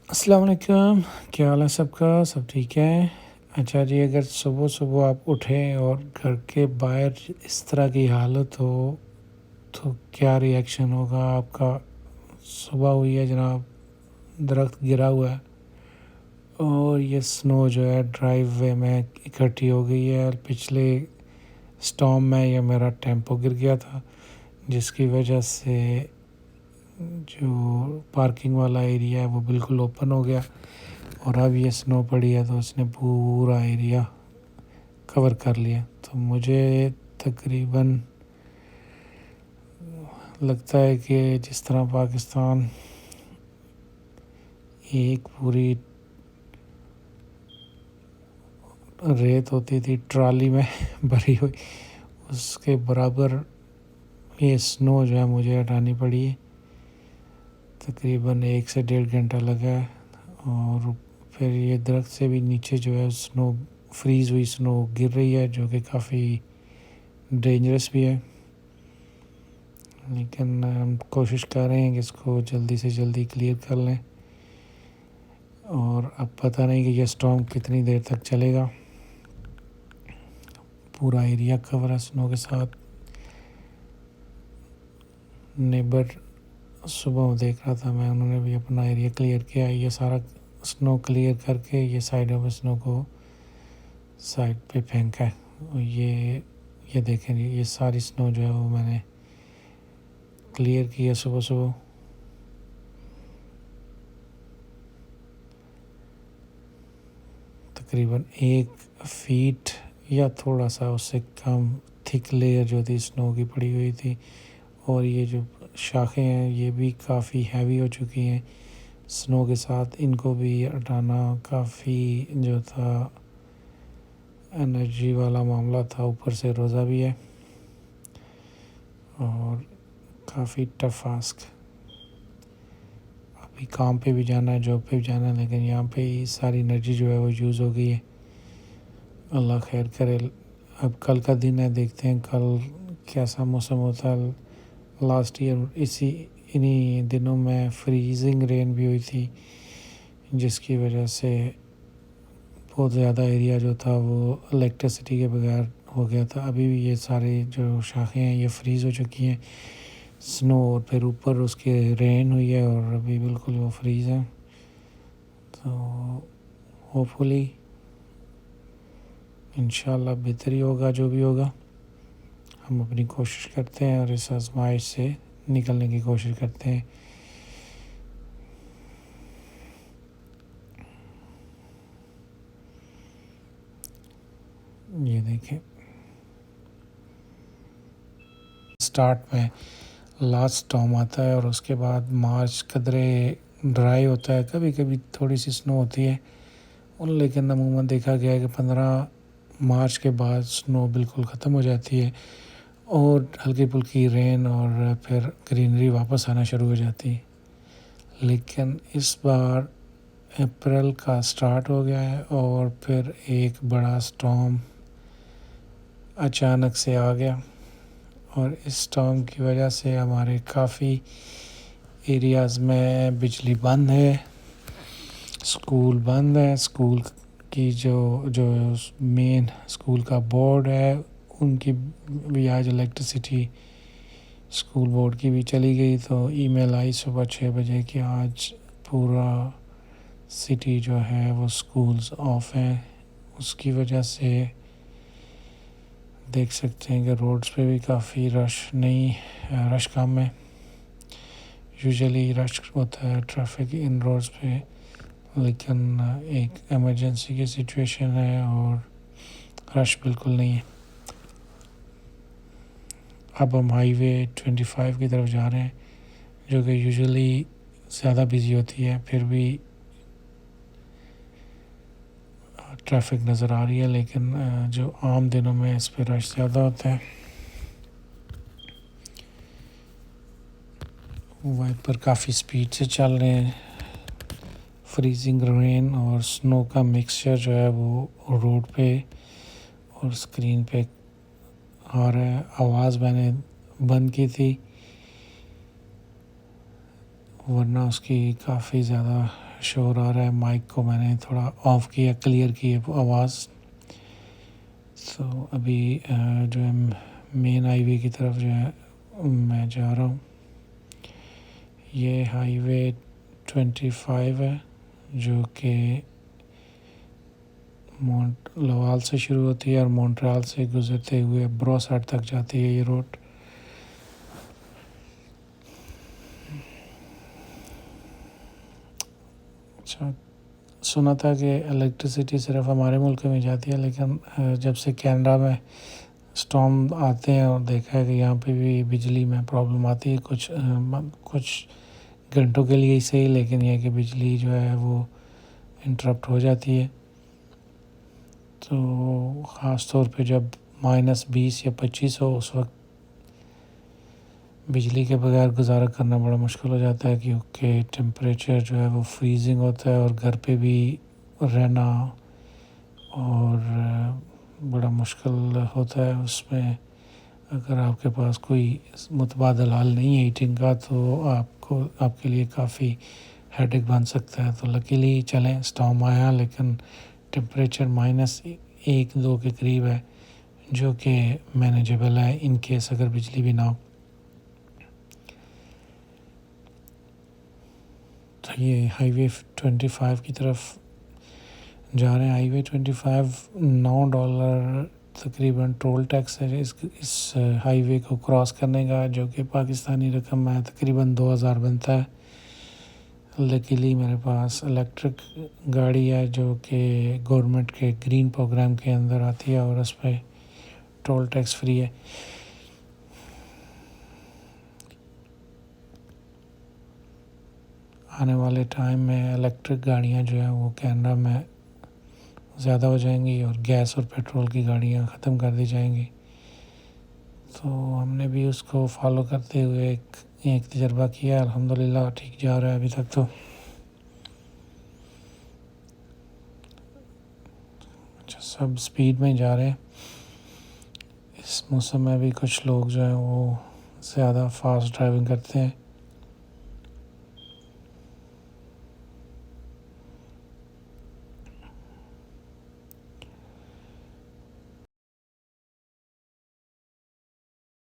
अस्सलाम वालेकुम। क्या हाल है सबका? सब ठीक है? अच्छा जी, अगर सुबह-सुबह आप उठें और घर के बाहर इस तरह की हालत हो, तो क्या रिएक्शन होगा आपका? सुबह हुई है जनाब, दरख्त गिरा हुआ है और ये स्नो जो है ड्राइववे में इकट्ठी हो गई है और पिछले स्टॉर्म में ये मेरा टेम्पो गिर गया था, जिसकी वजह से जो पार्किंग वाला एरिया है वो बिल्कुल ओपन हो गया और अब ये स्नो पड़ी है तो उसने पूरा एरिया कवर कर लिया। तो मुझे तकरीबन लगता है कि जिस तरह पाकिस्तान एक पूरी रेत होती थी ट्रॉली में भरी हुई, उसके बराबर ये स्नो जो है मुझे हटानी पड़ी है। तकरीबन 1 से 1.5 घंटा लगा है और फिर ये दरख्त से भी नीचे जो है स्नो फ्रीज़ हुई स्नो गिर रही है, जो कि काफ़ी डेंजरस भी है। लेकिन हम कोशिश कर रहे हैं कि इसको जल्दी से जल्दी क्लियर कर लें और अब पता नहीं कि यह स्टॉर्म कितनी देर तक चलेगा। पूरा एरिया कवर है स्नो के साथ। नेबर सुबह देख रहा था मैं, उन्होंने भी अपना एरिया क्लियर किया। ये सारा स्नो क्लियर करके ये साइडों में स्नो को साइड पे फेंका है। और ये देखें, ये सारी स्नो जो है वो मैंने क्लियर की है सुबह सुबह। तकरीबन 1 फीट या थोड़ा सा उससे कम थिक लेयर जो थी स्नो की पड़ी हुई थी। और ये जो शाखें हैं ये भी काफ़ी हैवी हो चुकी हैं स्नो के साथ। इनको भी हटाना काफ़ी जो था एनर्जी वाला मामला था, ऊपर से रोज़ा भी है और काफ़ी टफ आस्क। अभी काम पे भी जाना है, जॉब पे भी जाना है, लेकिन यहाँ पे ही सारी एनर्जी जो है वो यूज़ हो गई है। अल्लाह खैर करे। अब कल का दिन है, देखते हैं कल कैसा मौसम होता है। लास्ट ईयर इन्हीं दिनों में फ्रीजिंग रेन भी हुई थी, जिसकी वजह से बहुत ज़्यादा एरिया जो था वो इलेक्ट्रिसिटी के बगैर हो गया था। अभी भी ये सारे जो शाखें हैं ये फ्रीज़ हो चुकी हैं स्नो, और फिर ऊपर उसके रेन हुई है और अभी बिल्कुल वो फ्रीज़ है। तो होपफुली इंशाल्लाह बेहतर ही होगा जो भी होगा। हम अपनी कोशिश करते हैं और इस आजमाइश से निकलने की कोशिश करते हैं। ये देखें, स्टार्ट में लास्ट स्टॉर्म आता है और उसके बाद मार्च कदरे ड्राई होता है, कभी कभी थोड़ी सी स्नो होती है लेकिन अमूमन देखा गया है कि 15 मार्च के बाद स्नो बिल्कुल ख़त्म हो जाती है और हल्की फुल्की रेन और फिर ग्रीनरी वापस आना शुरू हो जाती है। लेकिन इस बार अप्रैल का स्टार्ट हो गया है और फिर एक बड़ा स्टॉर्म अचानक से आ गया और इस स्टॉर्म की वजह से हमारे काफ़ी एरियाज़ में बिजली बंद है, स्कूल बंद है। स्कूल की जो जो मेन स्कूल का बोर्ड है उनकी भी आज इलेक्ट्रिसिटी स्कूल बोर्ड की भी चली गई। तो ईमेल आई सुबह 6 बजे कि आज पूरा सिटी जो है वो स्कूल्स ऑफ हैं। उसकी वजह से देख सकते हैं कि रोड्स पे भी काफ़ी रश कम है। यूजुअली रश होता है ट्रैफिक इन रोड्स पे, लेकिन एक इमरजेंसी की सिचुएशन है और रश बिल्कुल नहीं है। अब हम हाईवे 25 की तरफ जा रहे हैं, जो कि यूजुअली ज़्यादा बिजी होती है, फिर भी ट्रैफिक नज़र आ रही है, लेकिन जो आम दिनों में इस पर रश ज़्यादा होता है। वाइपर काफ़ी स्पीड से चल रहे हैं। फ्रीजिंग रेन और स्नो का मिक्सचर जो है वो रोड पे और स्क्रीन पे आ रहा है। आवाज़ मैंने बंद की थी वरना उसकी काफ़ी ज़्यादा शोर आ रहा है। माइक को मैंने थोड़ा ऑफ किया, क्लियर की आवाज़। तो अभी जो है मेन हाईवे की तरफ जो है मैं जा रहा हूँ। ये हाईवे 25 है जो कि लोवाल से शुरू होती है और मॉन्ट्रियल से गुजरते हुए ब्रोसाट तक जाती है ये रोड। अच्छा, सुना था कि इलेक्ट्रिसिटी सिर्फ हमारे मुल्क में जाती है, लेकिन जब से कनाडा में स्टॉर्म आते हैं और देखा है कि यहाँ पे भी बिजली में प्रॉब्लम आती है कुछ घंटों के लिए ही सही, लेकिन यह कि बिजली जो है वो इंटरप्ट हो जाती है। तो ख़ास तौर पे जब -20 या 25 हो उस वक्त बिजली के बगैर गुजारा करना बड़ा मुश्किल हो जाता है, क्योंकि टेम्परेचर जो है वो फ्रीजिंग होता है और घर पे भी रहना और बड़ा मुश्किल होता है। उसमें अगर आपके पास कोई मुतबादल हाल नहीं है हीटिंग का तो आपके लिए काफ़ी हेडेक बन सकता है। तो लकीली चलें स्टॉर्म आया, लेकिन टेम्परेचर -1-2 के करीब है जो कि मैनेजेबल है इन केस अगर बिजली भी ना हो। तो ये हाईवे 25 की तरफ जा रहे हैं। हाईवे 25 $9 तकरीबन टोल टैक्स है इस हाईवे को क्रॉस करने का, जो कि पाकिस्तानी रकम है तकरीबन 2000 बनता है। लकीली मेरे पास इलेक्ट्रिक गाड़ी है जो कि गवर्नमेंट के ग्रीन प्रोग्राम के अंदर आती है और उस पर टोल टैक्स फ्री है। आने वाले टाइम में इलेक्ट्रिक गाड़ियां जो है वो कनाडा में ज़्यादा हो जाएंगी और गैस और पेट्रोल की गाड़ियां ख़त्म कर दी जाएंगी। तो हमने भी उसको फॉलो करते हुए एक तजर्बा किया, अल्हम्दुलिल्लाह ठीक जा रहा है अभी तक। तो अच्छा, सब स्पीड में जा रहे हैं। इस मौसम में भी कुछ लोग जो हैं वो ज़्यादा फास्ट ड्राइविंग करते हैं।